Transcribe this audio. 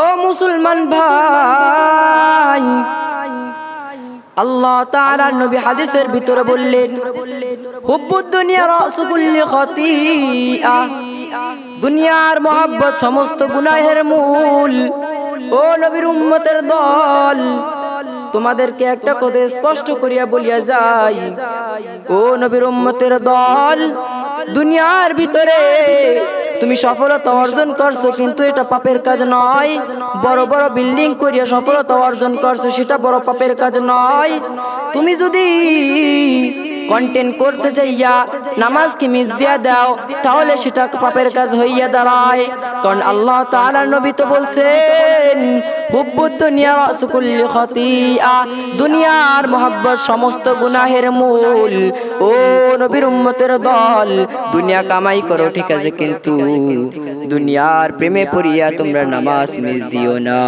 ও মুসলমান ভাই, আল্লাহ তাআলার নবী হাদিসের ভিতরে বললেন, হুব্বুদ দুনিয়া রাসু কুল্লি খাতিআ, দুনিয়ার মহব্বত সমস্ত গুনাহের মূল। ও নবীর উম্মতের দল, তোমাদেরকে একটা কথা স্পষ্ট করিয়া বলিয়া যাই, ও নবীর উম্মতের দল, দুনিয়ার ভিতরে তুমি সফলতা অর্জন করছো, কিন্তু এটা পাপের কাজ নয়। বড় বড় বিল্ডিং করিয়া সফলতা অর্জন করছো, সেটা বড় পাপের কাজ নয়। তুমি যদি কন্টেন্ট করতে যাইয়া নামাজকে মিস দিয়া দাও, তাহলে সেটা পাপের কাজ হইয়া দাঁড়ায়। কারণ আল্লাহ তাআলার নবী তো বলছেন, হুব্বুদ দুনিয়া রাসু কুল্লি খাতিআ, দুনিয়ার মহব্বত সমস্ত গুনাহের মূল। ও নবীর উম্মতের দল, দুনিয়া কামাই করো ঠিক আছে, কিন্তু দুনিয়ার প্রেমে পড়িয়া তোমরা নামাজ মিস দিও না।